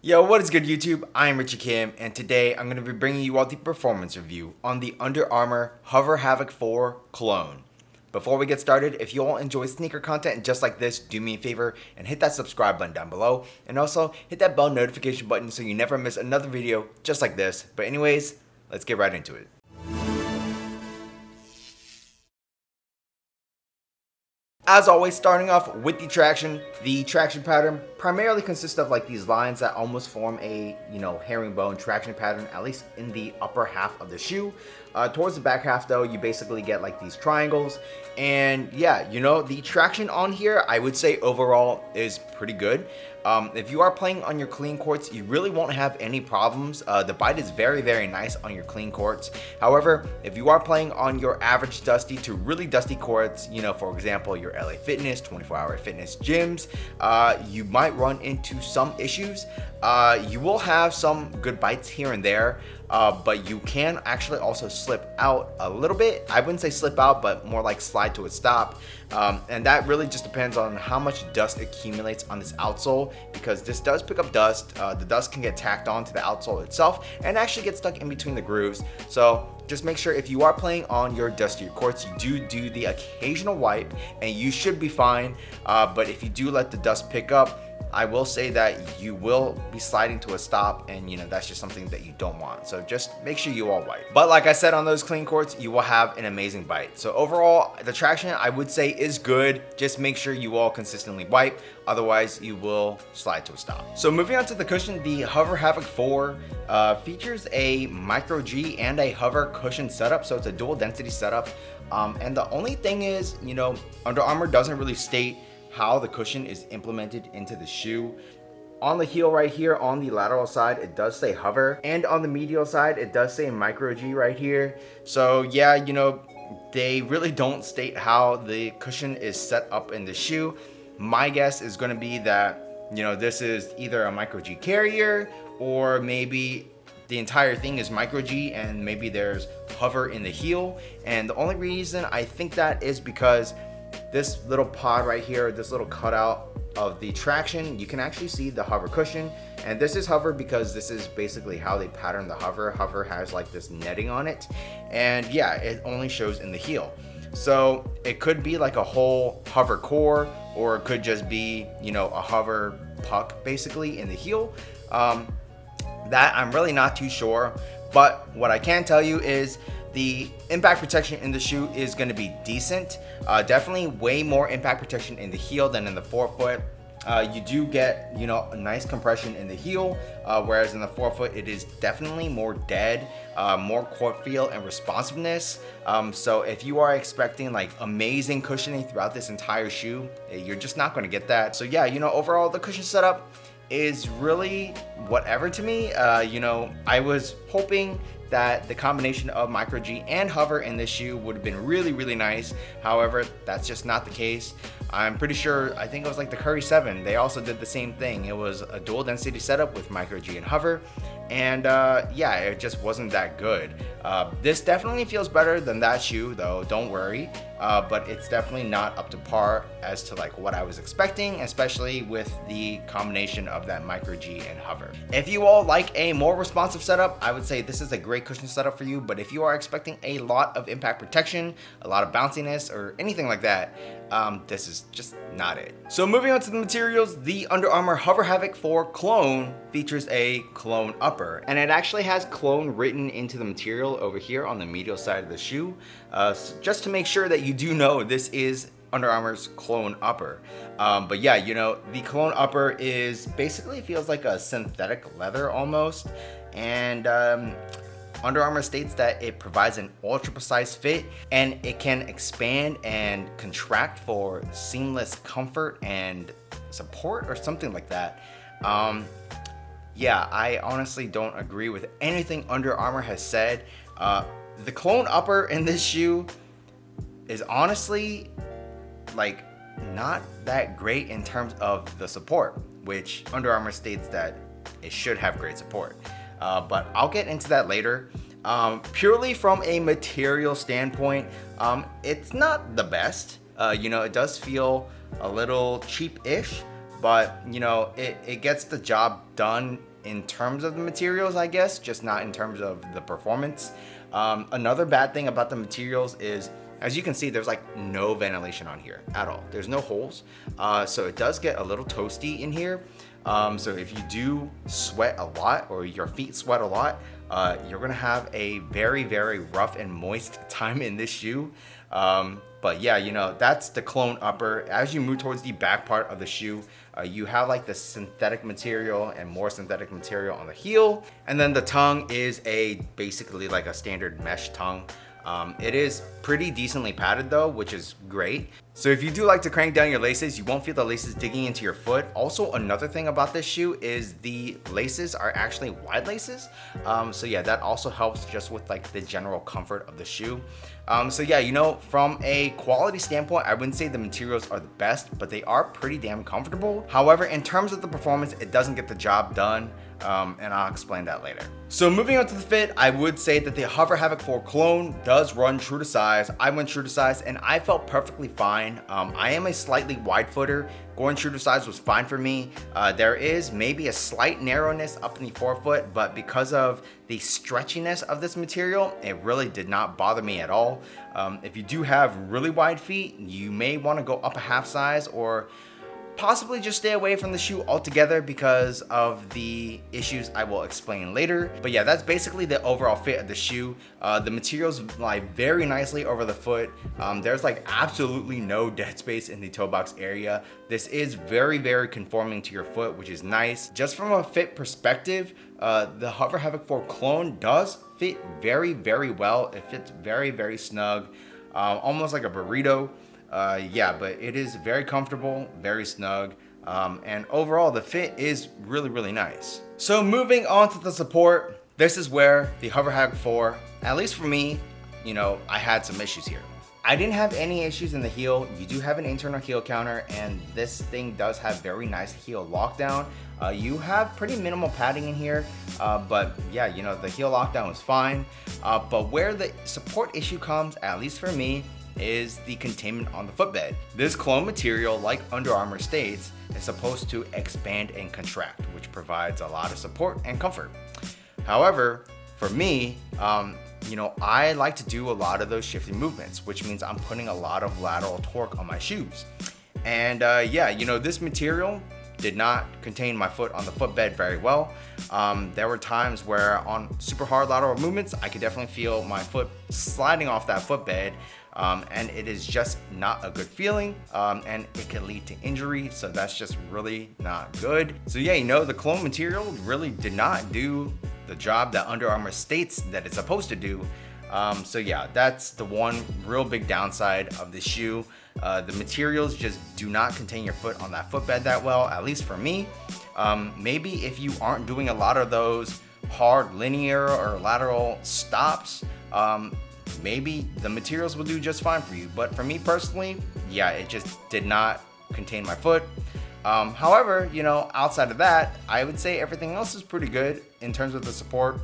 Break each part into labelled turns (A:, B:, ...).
A: Yo, what is good YouTube? I'm Richie Kim, and today I'm going to be bringing you all the performance review on the Under Armour Hovr Havoc 4 Cologne. Before we get started, if you all enjoy sneaker content just like this, do me a favor and hit that subscribe button down below, and also hit that bell notification button so you never miss another video just like this. But anyways, let's get right into it. As always, starting off with the traction pattern primarily consists of like these lines that almost form a, herringbone traction pattern, at least in the upper half of the shoe. Towards the back half though, you basically get like these triangles. And yeah, the traction on here, I would say overall is pretty good. If you are playing on your clean courts, you really won't have any problems. The bite is very, very nice on your clean courts. However, if you are playing on your average dusty to really dusty courts, for example, your LA Fitness, 24-hour fitness gyms, you might run into some issues. You will have some good bites here and there, but you can actually also slip out a little bit. I wouldn't say slip out, but more like slide to a stop. And that really just depends on how much dust accumulates on this outsole, because this does pick up dust. The dust can get tacked onto the outsole itself and actually get stuck in between the grooves. So just make sure if you are playing on your dustier courts, you do the occasional wipe and you should be fine. But if you do let the dust pick up, I will say that you will be sliding to a stop, and that's just something that you don't want. So just make sure you all wipe. But like I said, on those clean courts, you will have an amazing bite. So overall, the traction I would say is good. Just make sure you all consistently wipe, otherwise you will slide to a stop. So moving on to the cushion, the Hovr Havoc 4 features a micro G and a hover cushion setup. So it's a dual density setup. And the only thing is, Under Armour doesn't really state how the cushion is implemented into the shoe. On the heel right here, on the lateral side, it does say hover, and on the medial side, it does say micro G right here. So yeah, they really don't state how the cushion is set up in the shoe. My guess is going to be that, this is either a micro G carrier, or maybe the entire thing is micro G and maybe there's hover in the heel. And the only reason I think that is because this little pod right here, this little cutout of the traction, you can actually see the hover cushion. And this is hover because this is basically how they pattern the hover. Hover has like this netting on it. And yeah, it only shows in the heel. So it could be like a whole hover core, or it could just be, a hover puck basically in the heel. That I'm really not too sure. But what I can tell you is the impact protection in the shoe is going to be decent. Definitely way more impact protection in the heel than in the forefoot. You do get, a nice compression in the heel, whereas in the forefoot it is definitely more dead, more court feel and responsiveness. So if you are expecting like amazing cushioning throughout this entire shoe, you're just not going to get that. So yeah, overall the cushion setup is really whatever to me. I was hoping that the combination of micro G and hover in this shoe would have been really, really nice. However, that's just not the case. I'm pretty sure, I think it was like the Curry 7, they also did the same thing. It was a dual density setup with micro G and hover, and yeah, it just wasn't that good. This definitely feels better than that shoe though, don't worry. But it's definitely not up to par as to like what I was expecting, especially with the combination of that micro G and hover. If you all like a more responsive setup, I would say this is a great cushion setup for you. But if you are expecting a lot of impact protection, a lot of bounciness, or anything like that, this is just not it. So moving on to the materials, the Under Armour Hovr Havoc 4 Cologne features a clone upper, and it actually has clone written into the material over here on the medial side of the shoe. So just to make sure that you do know this is Under Armour's clone upper. But yeah, the clone upper is basically feels like a synthetic leather almost, and Under Armour states that it provides an ultra precise fit, and it can expand and contract for seamless comfort and support or something like that. Yeah, I honestly don't agree with anything Under Armour has said. The clone upper in this shoe is honestly like not that great in terms of the support, which Under Armour states that it should have great support. But I'll get into that later. Purely from a material standpoint, it's not the best. It does feel a little cheap-ish, but it gets the job done in terms of the materials, I guess, just not in terms of the performance. Another bad thing about the materials is, as you can see, there's like no ventilation on here at all. There's no holes. So it does get a little toasty in here. So if you do sweat a lot, or your feet sweat a lot, you're gonna have a very, very rough and moist time in this shoe. But yeah, you know, that's the clone upper. As you move towards the back part of the shoe, you have like the synthetic material and more synthetic material on the heel. And then the tongue is basically like a standard mesh tongue. It is pretty decently padded though, which is great. So if you do like to crank down your laces, you won't feel the laces digging into your foot. Also, another thing about this shoe is the laces are actually wide laces. So yeah, that also helps just with like the general comfort of the shoe. So yeah, you know, from a quality standpoint, I wouldn't say the materials are the best, but they are pretty damn comfortable. However, in terms of the performance, it doesn't get the job done. And I'll explain that later. So moving on to the fit, I would say that the Hovr Havoc 4 clone does run true to size. I went true to size and I felt perfectly fine. I am a slightly wide footer. Going true to size was fine for me. There is maybe a slight narrowness up in the forefoot, but because of the stretchiness of this material, it really did not bother me at all. If you do have really wide feet, you may want to go up a half size, or possibly just stay away from the shoe altogether because of the issues I will explain later. But yeah, that's basically the overall fit of the shoe. The materials lie very nicely over the foot. There's like absolutely no dead space in the toe box area. This is very, very conforming to your foot, which is nice. Just from a fit perspective, the Hovr Havoc 4 clone does fit very, very well. It fits very, very snug, almost like a burrito. Yeah, but it is very comfortable, very snug, and overall the fit is really, really nice. So moving on to the support, this is where the Hovr Havoc 4, at least for me, you know, I had some issues here. I didn't have any issues in the heel. You do have an internal heel counter, and this thing does have very nice heel lockdown. You have pretty minimal padding in here, but yeah, you know, the heel lockdown was fine. But where the support issue comes, at least for me, is the containment on the footbed. This clone material, like Under Armour states, is supposed to expand and contract, which provides a lot of support and comfort. However, for me, you know, I like to do a lot of those shifting movements, which means I'm putting a lot of lateral torque on my shoes. And yeah, you know, this material did not contain my foot on the footbed very well. There were times where on super hard lateral movements, I could definitely feel my foot sliding off that footbed. And it is just not a good feeling, and it can lead to injury, so that's just really not good. So yeah, you know, the clone material really did not do the job that Under Armour states that it's supposed to do. So yeah, that's the one real big downside of the shoe. The materials just do not contain your foot on that footbed that well, at least for me. Maybe if you aren't doing a lot of those hard linear or lateral stops, maybe the materials will do just fine for you. But for me personally, yeah, it just did not contain my foot. However, you know, outside of that, I would say everything else is pretty good in terms of the support.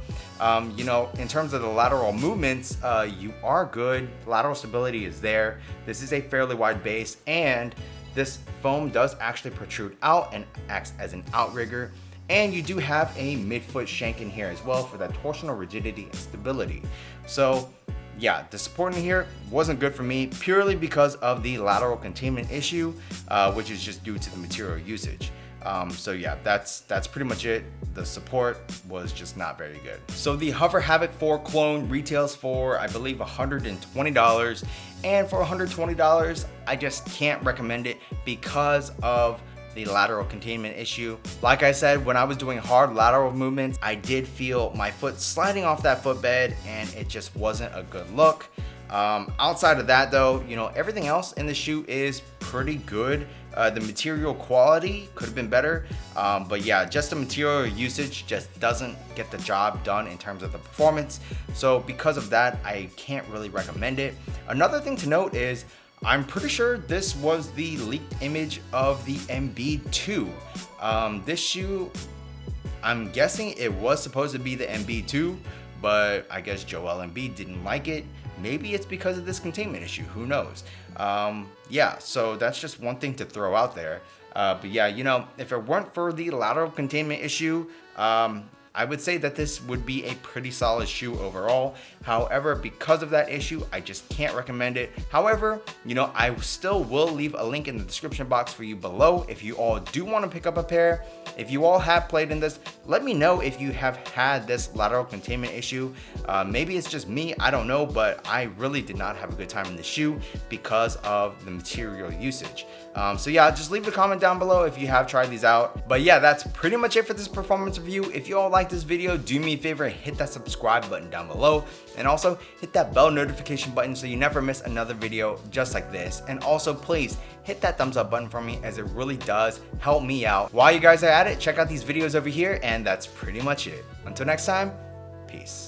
A: You know, in terms of the lateral movements, you are good. Lateral stability is there. This is a fairly wide base, and this foam does actually protrude out and acts as an outrigger. And you do have a midfoot shank in here as well for that torsional rigidity and stability. So yeah, the support in here wasn't good for me purely because of the lateral containment issue, which is just due to the material usage. So yeah, that's pretty much it. The support was just not very good. So the Hovr Havoc 4 clone retails for, I believe, $120. And for $120, I just can't recommend it because of the lateral containment issue. Like I said, when I was doing hard lateral movements, I did feel my foot sliding off that footbed, and it just wasn't a good look. Outside of that though, you know, everything else in the shoe is pretty good. The material quality could have been better, but yeah, just the material usage just doesn't get the job done in terms of the performance. So because of that, I can't really recommend it. Another thing to note is I'm pretty sure this was the leaked image of the MB2. This shoe, I'm guessing it was supposed to be the MB2, but I guess Joel Embiid didn't like it, maybe it's because of this containment issue, who knows. Yeah, so that's just one thing to throw out there. But yeah, you know, if it weren't for the lateral containment issue, I would say that this would be a pretty solid shoe overall. However, because of that issue, I just can't recommend it. However, you know, I still will leave a link in the description box for you below if you all do want to pick up a pair. If you all have played in this, let me know if you have had this lateral containment issue. Maybe it's just me, I don't know, but I really did not have a good time in the shoe because of the material usage. So yeah, just leave a comment down below if you have tried these out. But yeah, that's pretty much it for this performance review. If you all like this video, do me a favor and hit that subscribe button down below, and also hit that bell notification button so you never miss another video just like this. And also please hit that thumbs up button for me, as it really does help me out. While you guys are at it, check out these videos over here, and that's pretty much it. Until next time, peace.